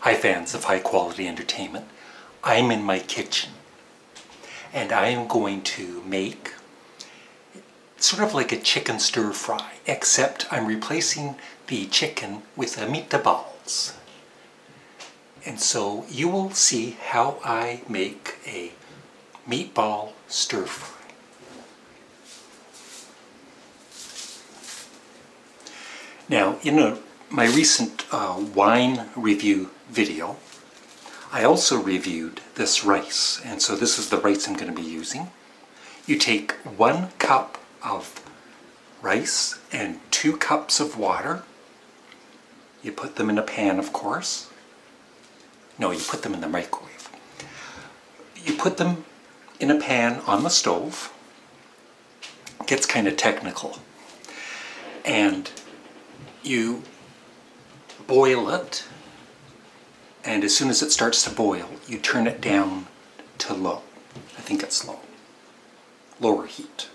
Hi fans of high quality entertainment. I'm in my kitchen and I am going to make sort of like a chicken stir-fry, except I'm replacing the chicken with a meatballs. And so you will see how I make a meatball stir-fry. Now, in my recent wine review video, I also reviewed this rice, and so this is the rice I'm going to be using. You take 1 cup of rice and 2 cups of water. You put them in a pan, of course. No, you put them in the microwave. You put them in a pan on the stove. It gets kind of technical. And you boil it, and as soon as it starts to boil, you turn it down to low. I think it's low. Lower heat.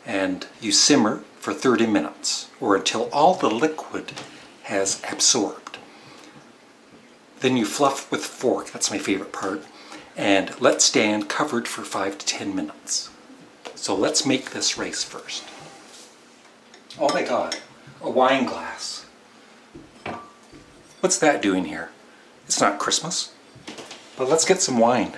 And you simmer for 30 minutes, or until all the liquid has absorbed. Then you fluff with a fork, that's my favorite part, and let stand covered for 5 to 10 minutes. So let's make this rice first. Oh my god, a wine glass. What's that doing here? It's not Christmas. But let's get some wine.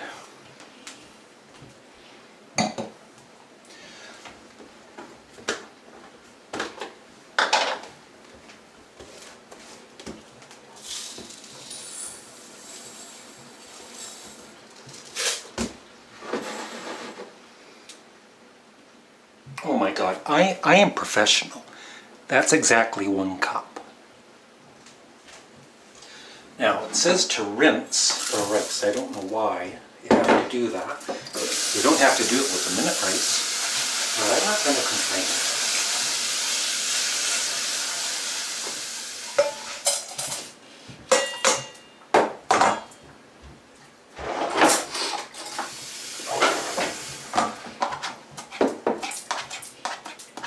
Oh my god, I am professional. That's exactly 1 cup. Now, it says to rinse the rice. I don't know why you have to do that. You don't have to do it with the minute rice, but I'm not going to complain.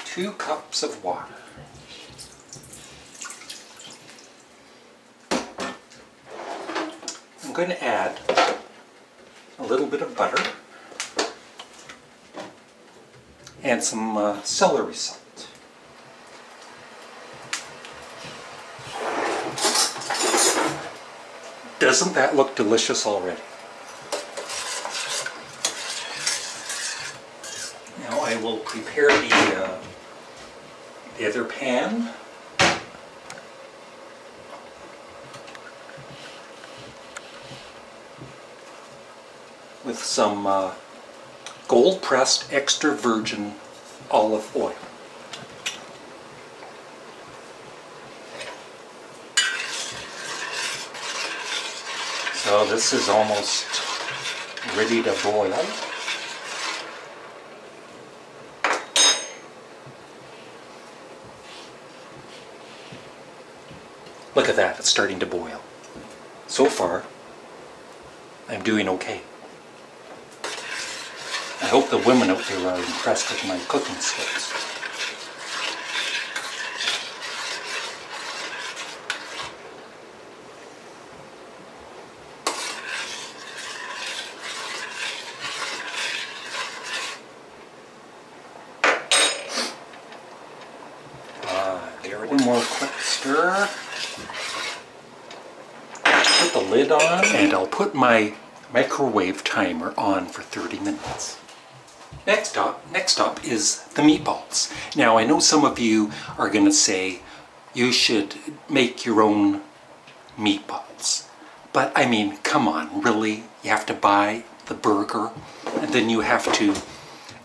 Two cups of water. I'm going to add a little bit of butter and some celery salt. Doesn't that look delicious already? Now I will prepare the other pan. With some gold pressed extra virgin olive oil. So this is almost ready to boil. Look at that, it's starting to boil. So far, I'm doing okay. I hope the women out there are impressed with my cooking skills. There, one more quick stir. Put the lid on, and I'll put my microwave timer on for 30 minutes. Next up is the meatballs. Now I know some of you are going to say you should make your own meatballs. But I mean, come on, really? You have to buy the burger and then you have to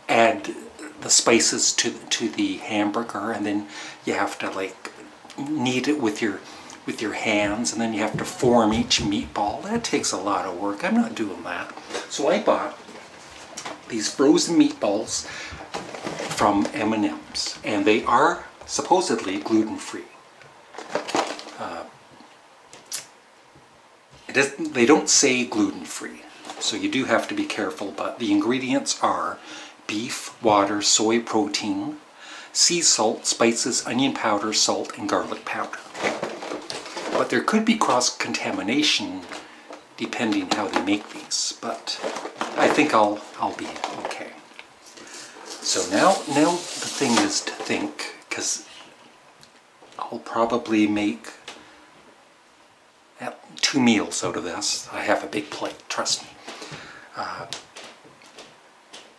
add the spices to the hamburger, and then you have to like knead it with your hands, and then you have to form each meatball. That takes a lot of work. I'm not doing that. So I bought these frozen meatballs from M&M's, and they are supposedly gluten-free. They don't say gluten-free, so you do have to be careful, but the ingredients are beef, water, soy protein, sea salt, spices, onion powder, salt, and garlic powder. But there could be cross-contamination depending how they make these, but I think I'll be okay. So now the thing is to think, because I'll probably make 2 meals out of this. I have a big plate, trust me.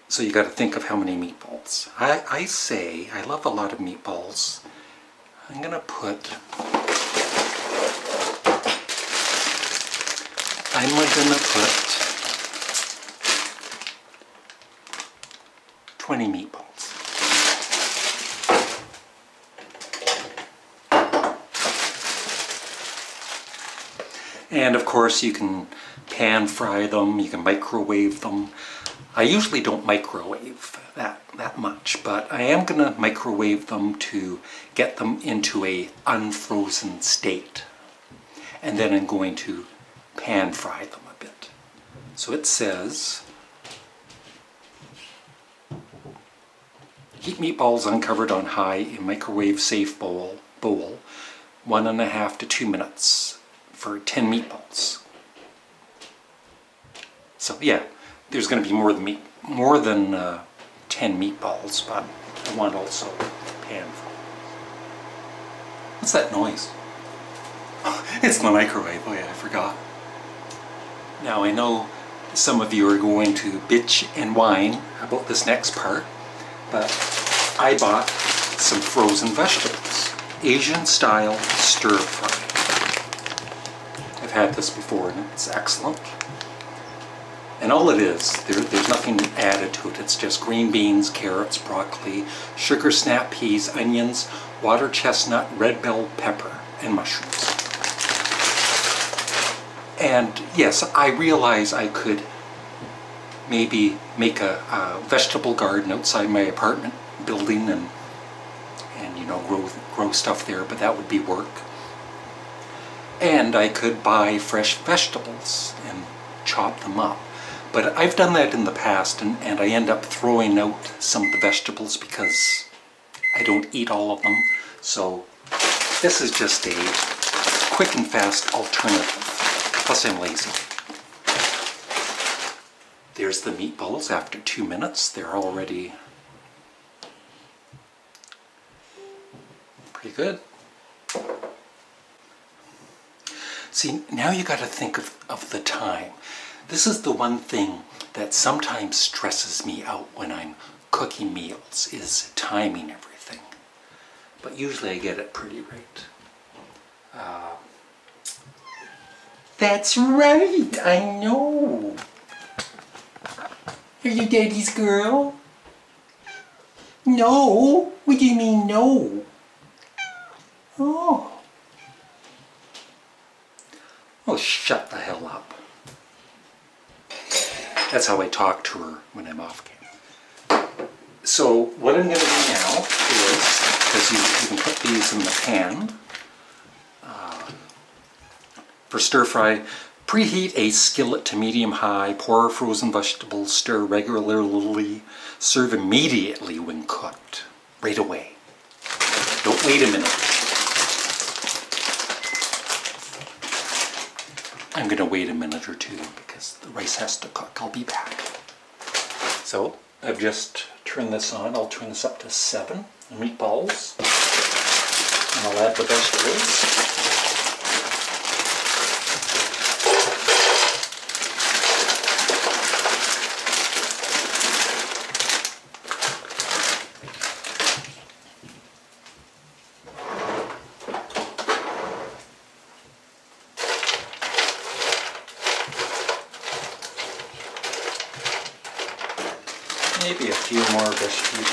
So you got to think of how many meatballs. I say I love a lot of meatballs. I'm gonna put 20 meatballs. And of course you can pan fry them, you can microwave them. I usually don't microwave that much, but I am going to microwave them to get them into a unfrozen state. And then I'm going to pan fry them a bit. So it says, heat meatballs uncovered on high in microwave safe bowl 1.5 to 2 minutes for 10 meatballs. So yeah, there's going to be more than 10 meatballs, but I want also pan fry. What's that noise? It's the microwave. Oh yeah, I forgot. Now I know some of you are going to bitch and whine about this next part, but I bought some frozen vegetables. Asian style stir-fry. I've had this before and it's excellent. And all it is, there's nothing added to it. It's just green beans, carrots, broccoli, sugar snap peas, onions, water chestnut, red bell pepper, and mushrooms. And yes, I realize I could maybe make a vegetable garden outside my apartment building and you know, grow stuff there, but that would be work. And I could buy fresh vegetables and chop them up. But I've done that in the past, and I end up throwing out some of the vegetables because I don't eat all of them. So this is just a quick and fast alternative. Plus I'm lazy. There's the meatballs after 2 minutes. They're already pretty good. See, now you got to think of the time. This is the one thing that sometimes stresses me out when I'm cooking meals, is timing everything. But usually I get it pretty right. That's right, I know. Are you Daddy's girl? No? What do you mean no? Oh. Oh, shut the hell up. That's how I talk to her when I'm off camera. So what I'm going to do now is, because you can put these in the pan, for stir fry, preheat a skillet to medium-high, pour frozen vegetables, stir regularly, serve immediately when cooked, right away. Don't wait a minute. I'm going to wait a minute or two because the rice has to cook. I'll be back. So I've just turned this on. I'll turn this up to 7 meatballs. And I'll add the vegetables. Maybe a few more vegetables.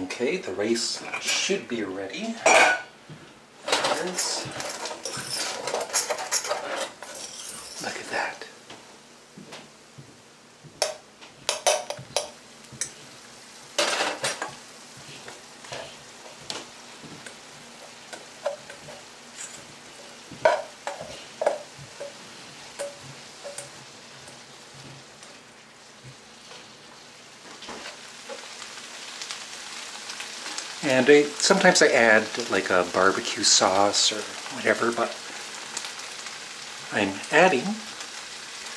Okay, the rice should be ready. There it is. And sometimes I add like a barbecue sauce or whatever, but I'm adding,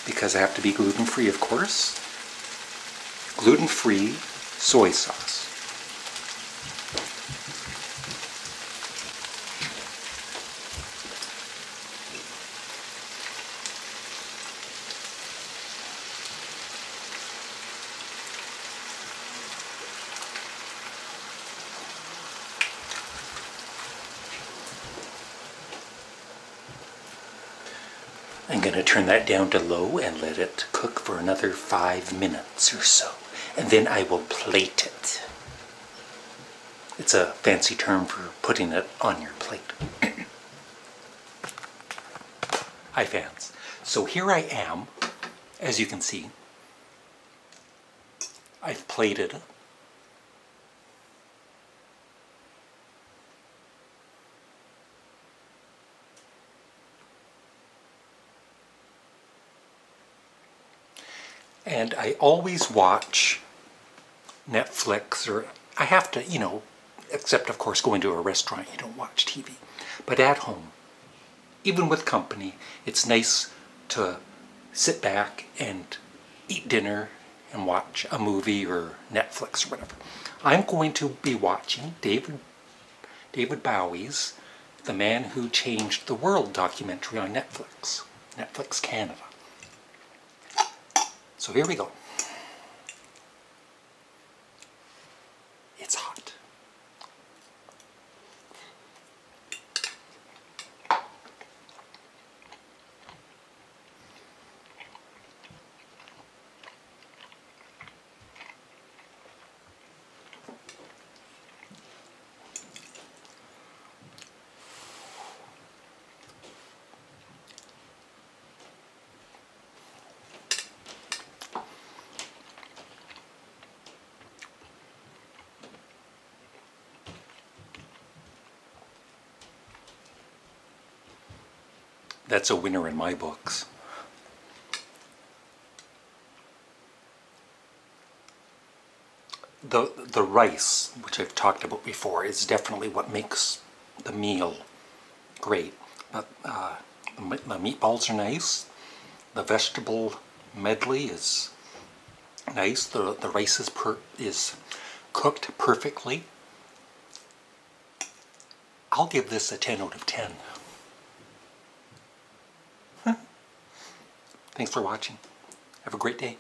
because I have to be gluten-free of course, gluten-free soy sauce. I'm going to turn that down to low and let it cook for another 5 minutes or so. And then I will plate it. It's a fancy term for putting it on your plate. Hi fans. So here I am, as you can see. I've plated it. And I always watch Netflix, or I have to, you know, except of course going to a restaurant, you don't watch TV. But at home, even with company, it's nice to sit back and eat dinner and watch a movie or Netflix or whatever. I'm going to be watching David Bowie's The Man Who Changed the World documentary on Netflix, Netflix Canada. So here we go. It's hot. That's a winner in my books. The rice, which I've talked about before, is definitely what makes the meal great. But the meatballs are nice. The vegetable medley is nice. The rice is cooked perfectly. I'll give this a 10 out of 10. Thanks for watching. Have a great day.